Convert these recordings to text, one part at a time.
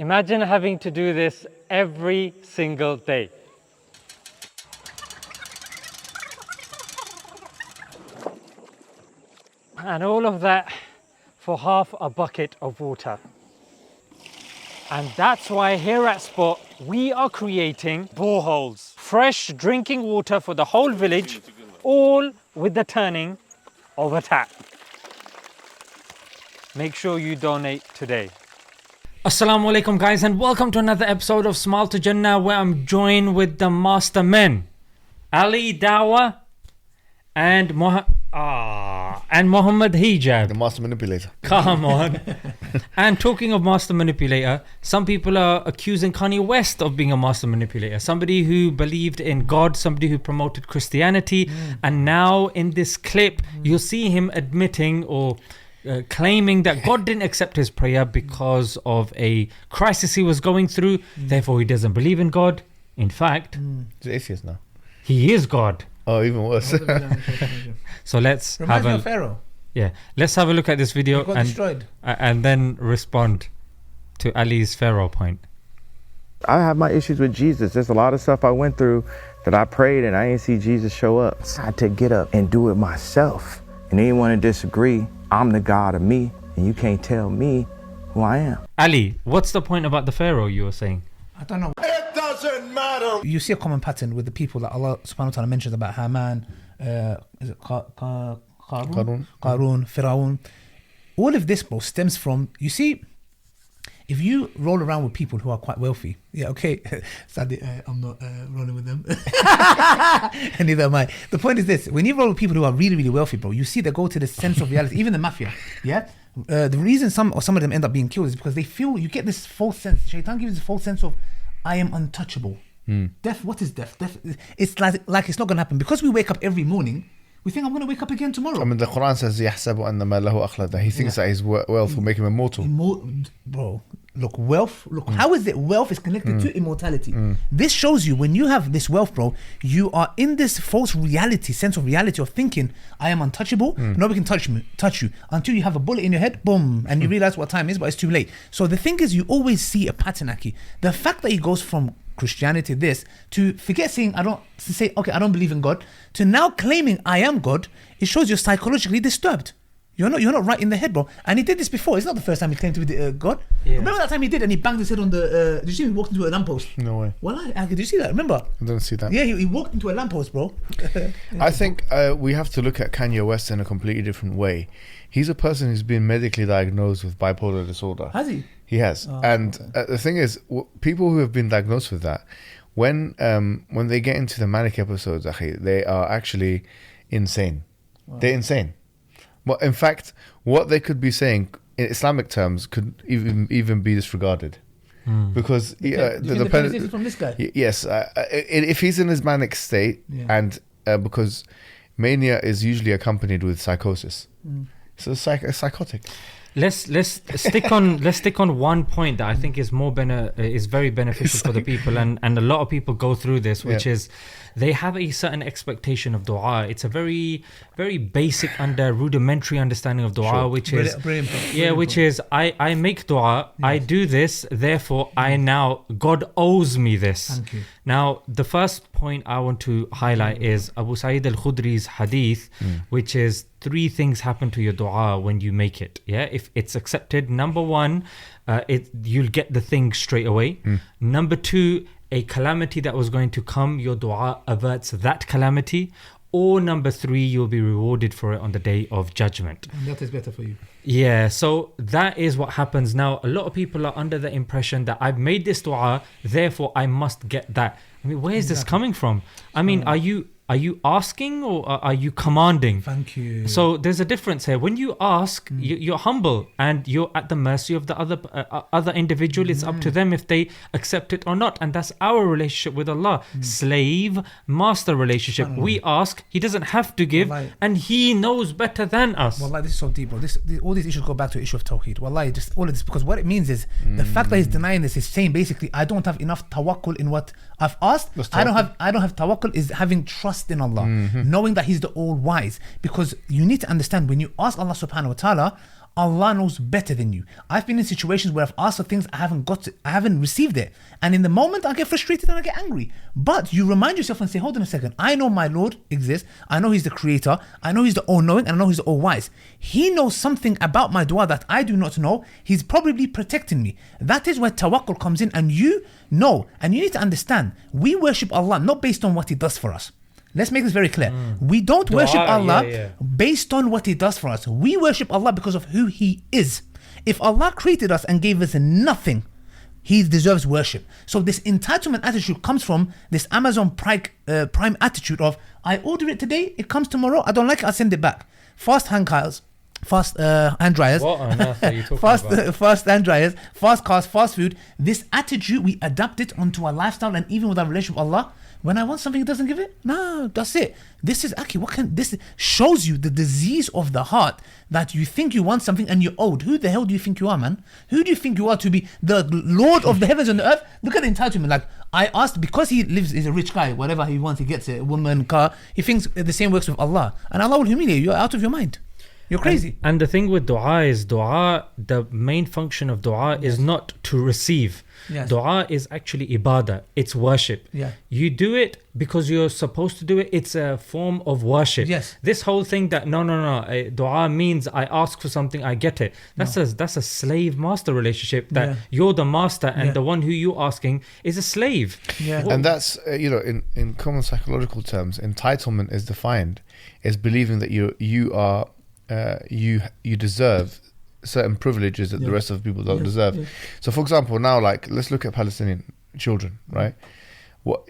Imagine having to do this every single day. And all of that for half a bucket of water. And that's why here at Spot, we are creating boreholes. Fresh drinking water for the whole village, all with the turning of a tap. Make sure you donate today. Assalamu alaikum guys, and welcome to another episode of Smile to Jannah, where I'm joined with the master men, Ali Dawa and Muhammad Hijab. The master manipulator. Come on. And talking of master manipulator, some people are accusing Kanye West of being a master manipulator. Somebody who believed in God, somebody who promoted Christianity. And now in this clip, you'll see him admitting or claiming that God didn't accept his prayer because of a crisis he was going through. Therefore, he doesn't believe in God. In fact, He's an atheist now. he is God. Oh, even worse. So let's Reminds me have of Pharaoh. let's have a look at this video He got destroyed. and then respond to Ali's Pharaoh point. I have my issues with Jesus. There's a lot of stuff I went through that I prayed and I didn't see Jesus show up. I had to get up and do it myself. And anyone to disagree, I'm the God of me, and you can't tell me who I am. Ali, what's the point about the Pharaoh you were saying? I don't know. It doesn't matter. You see a common pattern with the people that Allah subhanahu wa ta'ala mentions about Haman, is it Qarun, Firaun. All of this, bro, stems from, you see, if you roll around with people who are quite wealthy, sadly, I'm not rolling with them. And neither am I. The point is this, when you roll with people who are really, really wealthy, bro, you see they go to the sense of reality, even the mafia, the reason some of them end up being killed is because they feel, you get this false sense, Shaitan gives this false sense of, I am untouchable. Death, what is death? Death, it's like it's not going to happen. Because we wake up every morning, we think I'm going to wake up again tomorrow. I mean, the Quran says, يَحْسَبُ أَنَّ مَا لَهُ أَخْلَدَ. He thinks that his wealth will make him immortal. Bro, look, wealth, how is it wealth is connected to immortality? This shows you when you have this wealth, bro, you are in this false reality, sense of reality of thinking, I am untouchable, nobody can touch you, until you have a bullet in your head, boom, and you realize what time is, but it's too late. So the thing is, you always see a pattern, Aki. The fact that he goes from Christianity, this, to forget saying, I don't believe in God, to now claiming I am God, it shows you're psychologically disturbed. You're not right in the head, bro. And he did this before. It's not the first time he claimed to be God. Yeah. Remember that time he did, and he banged his head on the. Did you see him walked into a lamppost? No way. Well, did you see that? Remember? I didn't see that. Yeah, he walked into a lamppost, bro. I think we have to look at Kanye West in a completely different way. He's a person who's been medically diagnosed with bipolar disorder. Has he? He has. And the thing is, people who have been diagnosed with that, when they get into the manic episodes, they are actually insane. Wow. They're insane. Well, in fact, what they could be saying in Islamic terms could even be disregarded. Because the penalty from this guy. Yes, if he's in his manic state, and because mania is usually accompanied with psychosis, so psychotic. Let's stick on one point that I think is is very beneficial for the people, and a lot of people go through this, which is they have a certain expectation of dua. It's a very, very basic rudimentary understanding of dua, which is I make dua, I do this, therefore God owes me this. Thank you. Now, the first point I want to highlight is Abu Sa'id al-Khudri's hadith, which is 3 things happen to your dua when you make it. If it's accepted, number 1, you'll get the thing straight away. Number 2, a calamity that was going to come, your dua averts that calamity. Or number 3, you'll be rewarded for it on the day of judgment. And that is better for you. Yeah, so that is what happens now. A lot of people are under the impression that I've made this dua, therefore I must get that. I mean, where is this coming from? I mean, are you asking or are you commanding? Thank you. So there's a difference here. When you ask, you're humble and you're at the mercy of the other individual. It's up to them if they accept it or not. And that's our relationship with Allah. Slave, master relationship. We ask, He doesn't have to give, and He knows better than us. Wallahi, this is so deep, bro. All these issues go back to the issue of Tawheed. Wallahi, just all of this, because what it means is the fact that he's denying this is saying basically, I don't have enough tawakkul in what I've asked. I don't have tawakkul is having trust in Allah, knowing that He's the all wise. Because you need to understand, when you ask Allah subhanahu wa ta'ala, Allah knows better than you. I've been in situations where I've asked for things I haven't received it. And in the moment I get frustrated and I get angry. But you remind yourself and say, hold on a second. I know my Lord exists. I know He's the creator. I know He's the all-knowing, and I know He's the all-wise. He knows something about my dua that I do not know. He's probably protecting me. That is where tawakkul comes in, and you know, and you need to understand, we worship Allah not based on what He does for us. Let's make this very clear. We don't worship Allah based on what He does for us. We worship Allah because of who He is. If Allah created us and gave us nothing, He deserves worship. So this entitlement attitude comes from this Amazon Prime attitude of, I order it today, it comes tomorrow, I don't like it, I'll send it back. Fast hand dryers. What on earth are you talking about? Fast hand dryers, fast cars, fast food. This attitude, we adapt it onto our lifestyle, and even with our relationship with Allah. When I want something, He doesn't give it. No, that's it. This is this shows you the disease of the heart, that you think you want something and you're owed. Who the hell do you think you are, man? Who do you think you are to be the Lord of the heavens and the earth? Look at the entitlement. Like, I asked, because he's a rich guy, whatever he wants, he gets it, a woman, car. He thinks the same works with Allah, and Allah will humiliate you. You're out of your mind. You're crazy. And the thing with dua is, the main function of dua is not to receive. Yes. Dua is actually ibadah. It's worship. Yeah. You do it because you're supposed to do it. It's a form of worship. Yes. This whole thing that no, dua means I ask for something, I get it. That's a slave master relationship, that you're the master and the one who you're asking is a slave. Yeah. And that's in common psychological terms, entitlement is defined as believing that you are you deserve certain privileges that the rest of the people don't deserve. So for example, now, like, let's look at Palestinian children, right? What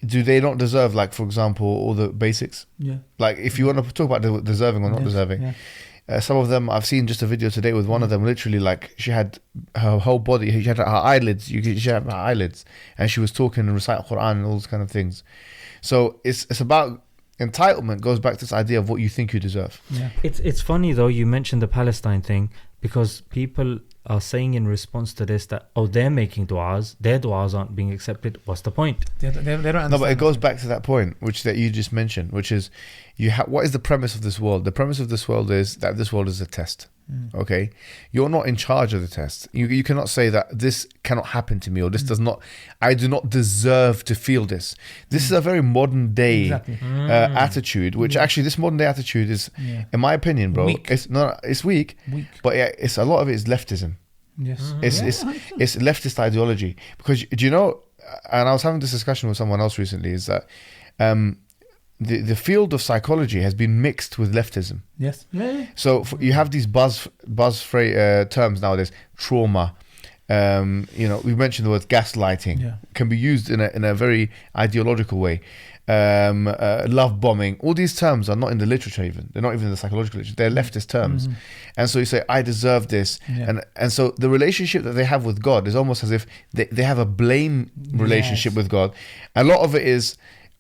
do they not deserve? Like, for example, all the basics. Like, if you want to talk about deserving or not deserving, some of them, I've seen just a video today with one of them, literally, like, she had her whole body, she had her eyelids, she had her eyelids, and she was talking and reciting Quran and all those kind of things. So it's about entitlement. Goes back to this idea of what you think you deserve. It's funny though, you mentioned the Palestine thing, because people are saying in response to this that, they're making du'as, their du'as aren't being accepted. What's the point? They don't understand. No, but it goes back to that point that you just mentioned, which is what is the premise of this world? The premise of this world is that this world is a test. Okay, you're not in charge of the test. You cannot say that this cannot happen to me, or this does not. I do not deserve to feel this. This is a very modern day attitude, which actually this modern day attitude is, in my opinion, bro, weak. It's weak. But it's a lot of it is leftism. Yes, It's leftist ideology, because do you know? And I was having this discussion with someone else recently. Is that the field of psychology has been mixed with leftism. Yes. So you have these buzz terms nowadays. Trauma. We mentioned the word gaslighting. Can be used in a very ideological way. Love bombing. All these terms are not in the literature even. They're not even in the psychological literature. They're leftist terms. And so you say, I deserve this. And so the relationship that they have with God is almost as if they have a blame relationship with God. A lot of it is,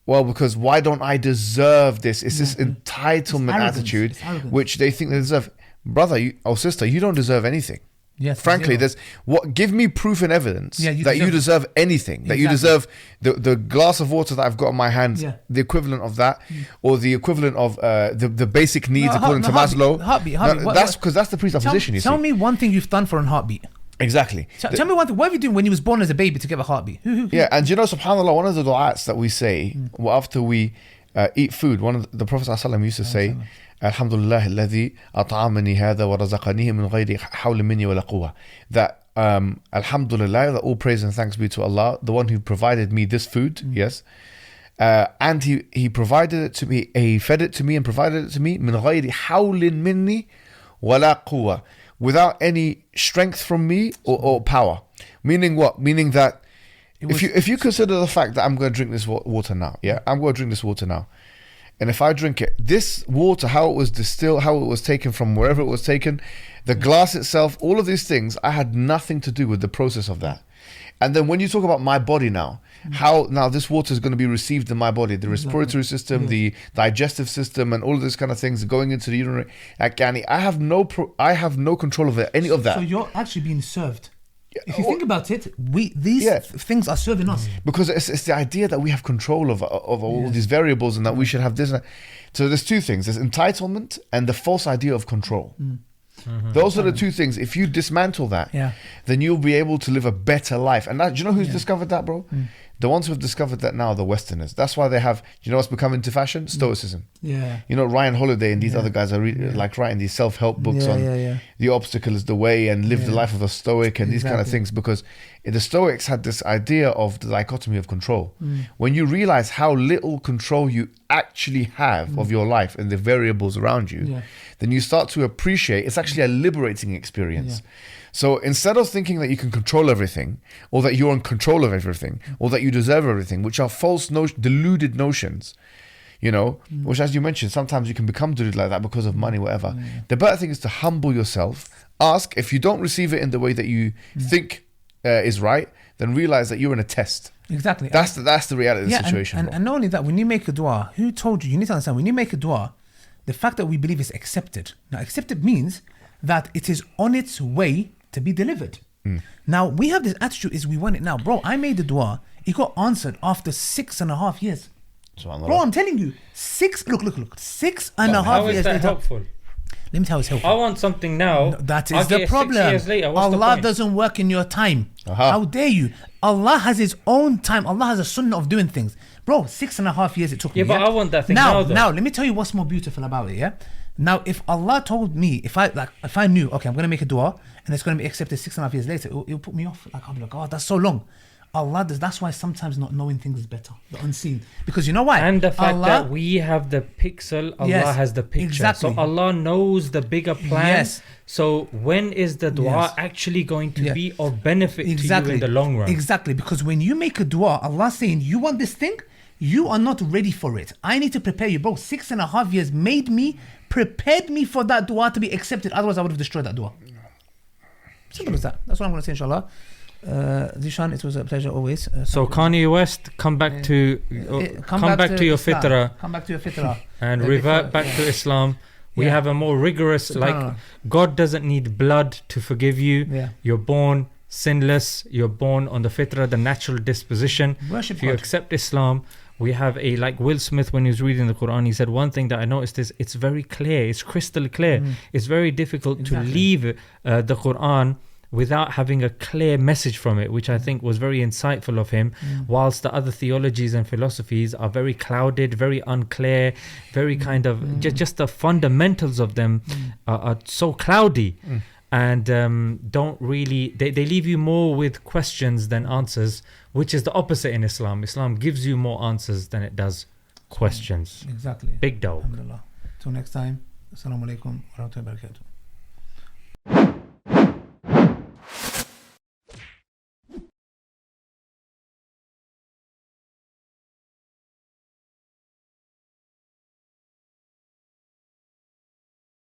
well, because why don't I deserve this? It's this entitlement attitude, which they think they deserve. Brother or sister, you don't deserve anything. Yes, frankly, give me proof and evidence that you deserve anything. That you deserve the glass of water that I've got in my hand, the equivalent of that, or the equivalent of the basic needs according to Maslow. Heartbeat. That's because that's the presupposition. Tell me one thing you've done for a heartbeat. Exactly. Tell me one thing. What have you done when you was born as a baby to get a heartbeat? Yeah, and subhanAllah, one of the du'ats that we say after we eat food, one of the Prophet ﷺ used to say, Alhamdulillah alladhi at'amani hadha wa razaqanihi min ghayri hawli minni wa la quwwa. That Alhamdulillah, that all praise and thanks be to Allah, the one who provided me this food, yes. And he provided it to me, he fed it to me and provided it to me min ghayri hawlin minni wa la quwwa, without any strength from me or power. Meaning what? Meaning that if you consider the fact that I'm going to drink this water now, I'm going to drink this water now, and if I drink it, this water, how it was distilled, how it was taken from wherever it was taken, the glass itself, all of these things, I had nothing to do with the process of that. And then when you talk about my body now, how now this water is going to be received in my body, the respiratory system, the digestive system, and all of these kind of things going into the urinary. I have no control over any of that. So you're actually being served. If you think about it, these things are serving us. Because it's the idea that we have control of all these variables, and that we should have this. So there's two things: there's entitlement and the false idea of control. Those are the two things. If you dismantle that, then you'll be able to live a better life. And that, do you know who's discovered that, bro? The ones who have discovered that now are the Westerners. That's why they have, you know what's become into fashion? Stoicism. Yeah. You know, Ryan Holiday and these other guys are like writing these self-help books on the obstacle is the way and live the life of a Stoic and these kind of things, because the Stoics had this idea of the dichotomy of control. When you realize how little control you actually have of your life and the variables around you, then you start to appreciate it's actually a liberating experience. So instead of thinking that you can control everything, or that you're in control of everything, or that you deserve everything, which are false, deluded notions, you know, which, as you mentioned, sometimes you can become deluded like that because of money, whatever. The better thing is to humble yourself. Ask, if you don't receive it in the way that you think is right, then realize that you're in a test. Exactly. That's the reality of the situation. And not only that, when you make a dua, who told you? You need to understand, when you make a dua, the fact that we believe is accepted. Now, accepted means that it is on its way to be delivered. Now, we have this attitude is we want it now. Bro, I made the dua. It got answered after 6.5 years. Bro, I'm telling you, look, 6.5 How is years that later. helpful? Let me tell you it's helpful. I want something now. That I'll is the get it 6 problem. years later. What's the Allah point? doesn't work in your time. How dare you? Allah has his own time. Allah has a sunnah of doing things. Bro, 6.5 years it took me. Yeah, but I want that thing now, though. Now, let me tell you what's more beautiful about it, yeah? Now, if Allah told me, if I knew, okay, I'm going to make a dua and it's going to be accepted 6.5 years later, it'll put me off. Like, I'll be like, oh, that's so long. Allah does. That's why sometimes not knowing things is better, the unseen. Because you know why? And the fact that we have the pixel, Allah has the picture. Exactly. So Allah knows the bigger plan. Yes. So when is the dua actually going to be of benefit to you in the long run? Exactly. Because when you make a dua, Allah's saying, you want this thing, you are not ready for it. I need to prepare you. Bro, 6.5 years prepared me for that dua to be accepted. Otherwise, I would have destroyed that dua. Simple as that. That's what I'm going to say, inshallah. Zishan, it was a pleasure always. So Kanye West, come back to come back to your fitrah. Come back to your fitrah. And revert back to Islam. We have a more rigorous, God doesn't need blood to forgive you. Yeah. You're born sinless. You're born on the fitrah, the natural disposition. Worship if you God. accept Islam, we have like Will Smith, when he was reading the Quran, he said one thing that I noticed is it's very clear. It's crystal clear. It's very difficult to leave the Quran without having a clear message from it, which I think was very insightful of him, whilst the other theologies and philosophies are very clouded, very unclear, very kind of just the fundamentals of them are so cloudy and don't really, they leave you more with questions than answers, which is the opposite in Islam. Islam gives you more answers than it does questions. Exactly. Big dog. Alhamdulillah. Till next time. Assalamu alaikum wa rahmatullahi wa barakatuh.